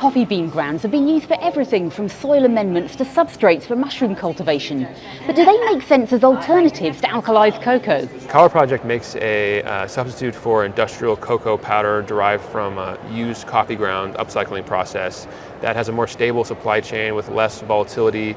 coffee bean grounds have been used for everything from soil amendments to substrates for mushroom cultivation. But do they make sense as alternatives to alkalized cocoa? Kawa Project makes a substitute for industrial cocoa powder derived from a used coffee ground upcycling process that has a more stable supply chain with less volatility,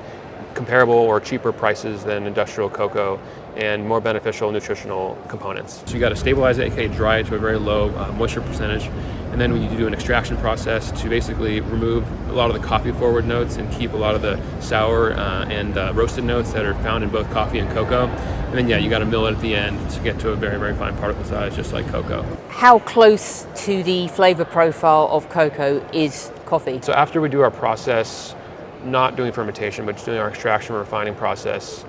comparable or cheaper prices than industrial cocoa, and more beneficial nutritional components. So you got to stabilize it, okay, dry it to a very low moisture percentage, and then when you do an extraction process to basically remove a lot of the coffee forward notes and keep a lot of the sour and roasted notes that are found in both coffee and cocoa. And then you got to mill it at the end to get to a very, very fine particle size, just like cocoa. How close to the flavor profile of cocoa is coffee? So after we do our process, not doing fermentation, but just doing our extraction and refining process,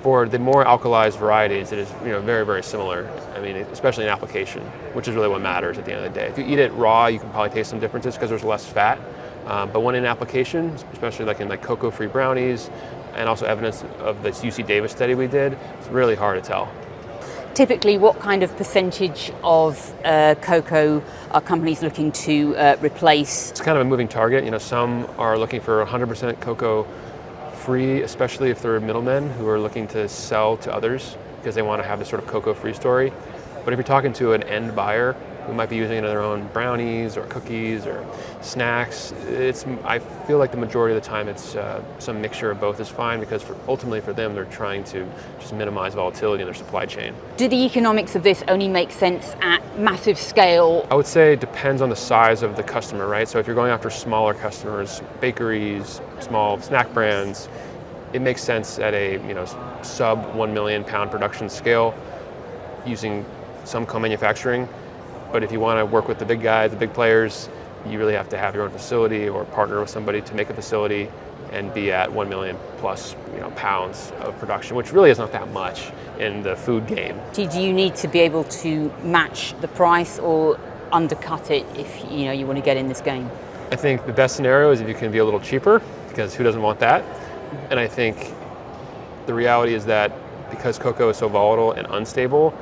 for the more alkalized varieties, it is very, very similar. I mean, especially in application, which is really what matters at the end of the day. If you eat it raw, you can probably taste some differences because there's less fat. But when in application, especially like in cocoa-free brownies, and also evidence of this UC Davis study we did, it's really hard to tell. Typically, what kind of percentage of cocoa are companies looking to replace? It's kind of a moving target. Some are looking for 100% cocoa free, especially if they're middlemen who are looking to sell to others because they want to have this sort of cocoa-free story. But if you're talking to an end buyer who might be using it in their own brownies or cookies or snacks, I feel like the majority of the time it's some mixture of both is fine because ultimately for them they're trying to just minimize volatility in their supply chain. Do the economics of this only make sense at massive scale? I would say it depends on the size of the customer, right? So if you're going after smaller customers, bakeries, small snack brands, it makes sense at a sub 1 million pound production scale using some co-manufacturing. But if you want to work with the big guys, the big players, you really have to have your own facility or partner with somebody to make a facility and be at 1 million plus pounds of production, which really is not that much in the food game. Do you need to be able to match the price or undercut it if you want to get in this game? I think the best scenario is if you can be a little cheaper, because who doesn't want that? And I think the reality is that because cocoa is so volatile and unstable,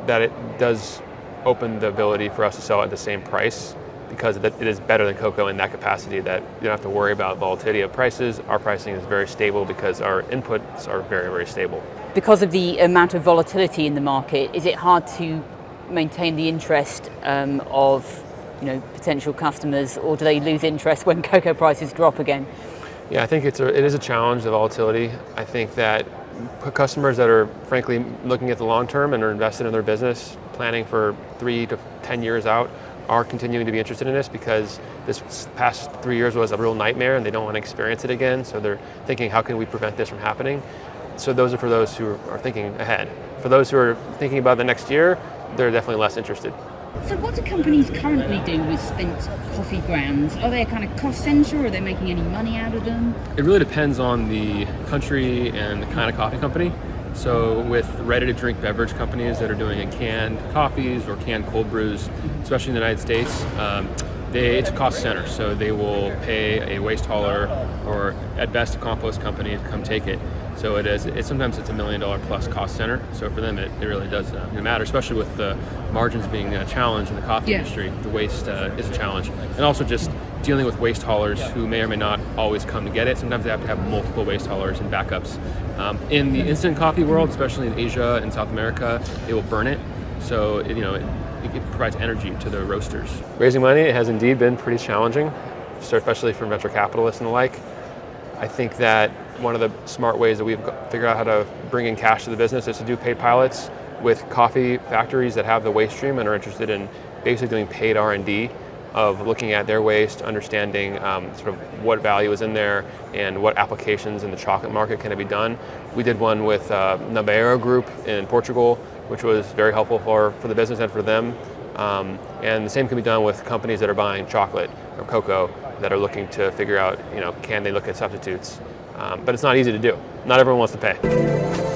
that it does open the ability for us to sell at the same price because it is better than cocoa in that capacity that you don't have to worry about volatility of prices. Our pricing is very stable because our inputs are very, very stable. Because of the amount of volatility in the market, is it hard to maintain the interest of potential customers, or do they lose interest when cocoa prices drop again? Yeah, I think it is a challenge, the volatility. I think that customers that are frankly looking at the long term and are invested in their business, planning for 3 to 10 years out, are continuing to be interested in this because this past 3 years was a real nightmare and they don't want to experience it again. So they're thinking, how can we prevent this from happening? So those are for those who are thinking ahead. For those who are thinking about the next year, they're definitely less interested. So what do companies currently do with spent coffee grounds? Are they a kind of cost center, or are they making any money out of them? It really depends on the country and the kind of coffee company. So with ready-to-drink beverage companies that are doing canned coffees or canned cold brews, especially in the United States, it's a cost center. So they will pay a waste hauler or at best a compost company to come take it. So sometimes it's $1 million plus cost center. So for them, it really does matter, especially with the margins being a challenge in the coffee industry. The waste is a challenge. And also just dealing with waste haulers who may or may not always come to get it. Sometimes they have to have multiple waste haulers and backups. In the instant coffee world, especially in Asia and South America, they will burn it. So it provides energy to the roasters. Raising money has indeed been pretty challenging, especially for venture capitalists and the like. I think that one of the smart ways that we've figured out how to bring in cash to the business is to do paid pilots with coffee factories that have the waste stream and are interested in basically doing paid R&D of looking at their waste, understanding sort of what value is in there and what applications in the chocolate market can be done. We did one with Nabeiro Group in Portugal, which was very helpful for the business and for them. And the same can be done with companies that are buying chocolate or cocoa that are looking to figure out, can they look at substitutes? But it's not easy to do. Not everyone wants to pay.